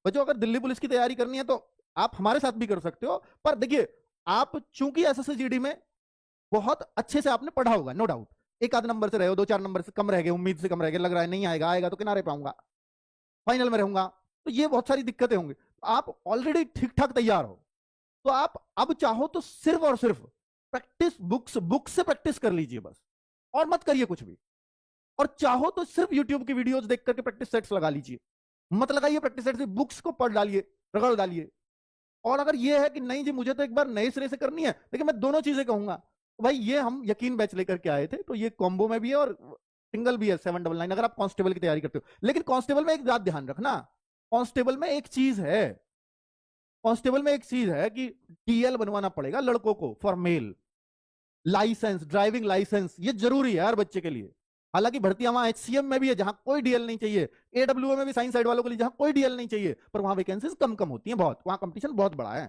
बच्चों अगर दिल्ली पुलिस की तैयारी करनी है तो आप हमारे साथ भी कर सकते हो, पर देखिए आप चूंकि एसएससी में बहुत अच्छे से आपने पढ़ा होगा, नो डाउट, एक आध नंबर से रहे हो, 2-4 नंबर से कम रह गए, उम्मीद से कम रह गए, लग रहा है नहीं आएगा, आएगा तो किनारे पाऊंगा, फाइनल में रहूंगा, तो ये बहुत सारी दिक्कतें होंगी। तो आप ऑलरेडी ठीक ठाक तैयार हो, तो आप अब चाहो तो सिर्फ और सिर्फ प्रैक्टिस बुक्स से प्रैक्टिस कर लीजिए बस, और मत करिए कुछ भी। और चाहो तो सिर्फ यूट्यूब की वीडियोस देख करके प्रैक्टिस सेट्स लगा लीजिए, मत लगाइए प्रैक्टिस सेट्स, बुक्स को पढ़ डालिए, रगड़ डालिए। और अगर ये है कि नहीं जी मुझे तो एक बार नए सिरे से करनी है, लेकिन मैं दोनों चीजें कहूंगा, तो भाई ये हम यकीन बैच लेकर के आए थे, तो ये कॉम्बो में भी है और सिंगल भी है 799, अगर आप कांस्टेबल की तैयारी करते हो। लेकिन कांस्टेबल में एक बात ध्यान रखना, कांस्टेबल में एक चीज है, कांस्टेबल में एक चीज है कि टीएल बनवाना पड़ेगा लड़कों को for male, licence, driving licence, ये जरूरी है हर बच्चे के लिए। हालांकि भर्तियां वहां एचसीएम में भी है जहां कोई डीएल नहीं चाहिए, एडब्ल्यूए में भी साइंस साइड वालों के लिए जहां कोई डीएल नहीं चाहिए, पर वहां वैकेंसीज कम कम होती हैं, बहुत वहां कंपटीशन बहुत बड़ा है।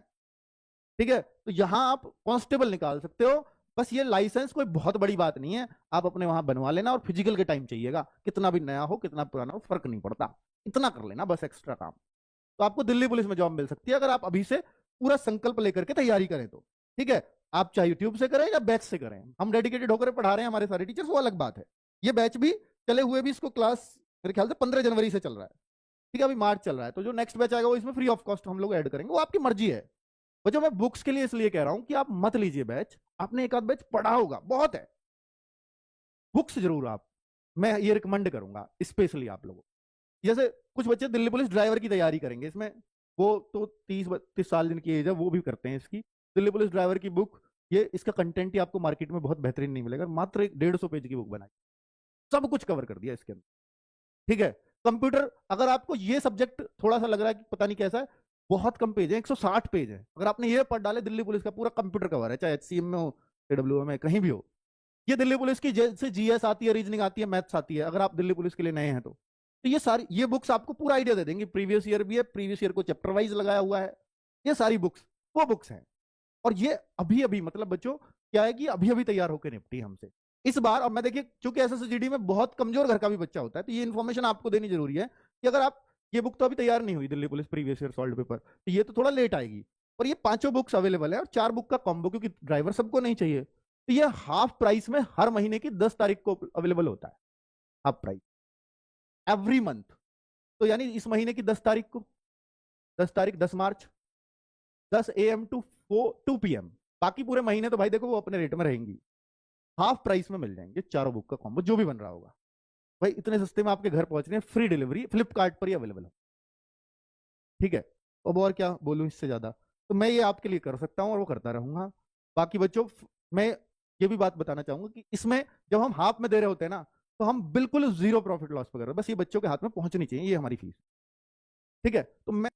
ठीक है, तो यहां आप कांस्टेबल निकाल सकते हो, बस ये लाइसेंस कोई बहुत बड़ी बात नहीं है, आप अपने वहां बनवा लेना, और फिजिकल के टाइम चाहिएगा, कितना भी नया हो कितना पुराना हो फर्क नहीं पड़ता, इतना कर लेना बस एक्स्ट्रा काम, तो आपको दिल्ली पुलिस में जॉब मिल सकती है अगर आप अभी से पूरा संकल्प लेकर के तैयारी करें तो। ठीक है, आप चाहे यूट्यूब से करें या बैच से करें, हम डेडिकेटेड होकर पढ़ा रहे हैं, हमारे सारे टीचर्स, वो अलग बात है। ये बैच भी चले हुए भी, इसको क्लास मेरे ख्याल से 15 जनवरी से चल रहा है, ठीक है, अभी मार्च चल रहा है, तो जो नेक्स्ट बैच आएगा वो इसमें फ्री ऑफ कॉस्ट हम लोग ऐड करेंगे, वो आपकी मर्जी है। बच्चों मैं बुक्स के लिए इसलिए कह रहा हूं कि आप मत लीजिए बैच, आपने एक आध बैच पढ़ा होगा, बहुत है, बुक्स जरूर आप, मैं ये रिकमेंड करूंगा स्पेशली आप लोगों, जैसे कुछ बच्चे दिल्ली पुलिस ड्राइवर की तैयारी करेंगे इसमें, वो तो 30-32 साल जिनकी एज है वो भी करते हैं इसकी, दिल्ली पुलिस ड्राइवर की बुक, ये इसका कंटेंट ही आपको मार्केट में बहुत बेहतरीन नहीं मिलेगा, मात्र 150 पेज की बुक बनाई, सब कुछ कवर कर दिया इसके अंदर। ठीक है, कंप्यूटर, अगर आपको ये सब्जेक्ट थोड़ा सा लग रहा है कि पता नहीं कैसा है, बहुत कम पेज है, 160 पेज है, अगर आपने ये पढ़ डाले दिल्ली पुलिस का पूरा कंप्यूटर कवर है, चाहे एचसीएम में हो, एडब्ल्यूएम में, कहीं भी हो। ये दिल्ली पुलिस की जैसे जीएस आती है, रीजनिंग आती है, मैथ्स आती है, अगर आप दिल्ली पुलिस के लिए नए हैं तो ये सारी ये बुक्स आपको पूरा आइडिया दे देंगी, प्रीवियस ईयर भी है, प्रीवियस ईयर को चैप्टर वाइज लगाया हुआ है, ये सारी बुक्स वो बुक्स हैं। और ये अभी अभी मतलब बच्चों क्या है कि अभी अभी तैयार होकर निपटी हमसे इस बार। और मैं देखिए चूंकि एसएसजीडी में बहुत कमजोर घर का भी बच्चा होता है, तो ये इन्फॉर्मेशन आपको देनी जरूरी है कि अगर आप, ये बुक तो अभी तैयार नहीं हुई Delhi police previous year solve paper, तो ये तो थोड़ा लेट आएगी, और ये 5 बुक्स अवेलेबल है और 4 बुक का कॉम्बो, क्योंकि ड्राइवर सबको नहीं चाहिए, तो ये हाफ प्राइस में हर महीने की 10 तारीख को अवेलेबल होता है, हाफ प्राइस एवरी मंथ। तो यानी इस महीने की 10 तारीख को, 10 तारीख 10 मार्च, 10 AM टू 2 PM, बाकी पूरे महीने तो भाई देखो वो अपने रेट में रहेंगी, हाफ प्राइस में मिल जाएंगे 4 बुक का कॉम्बो जो भी बन रहा होगा, भाई इतने सस्ते में आपके घर पहुंच रहे हैं, फ्री डिलीवरी फ्लिपकार्ट पर ही अवेलेबल है। ठीक है, अब और क्या बोलूं इससे ज्यादा, तो मैं ये आपके लिए कर सकता हूं और वो करता रहूंगा। बाकी बच्चों मैं ये भी बात बताना चाहूंगा कि इसमें जब हम हाफ में दे रहे होते हैं ना, तो हम बिल्कुल जीरो प्रॉफिट लॉस पर कर रहे हैं, बस ये बच्चों के हाथ में पहुंचनी चाहिए ये हमारी फीस। ठीक है, तो मैं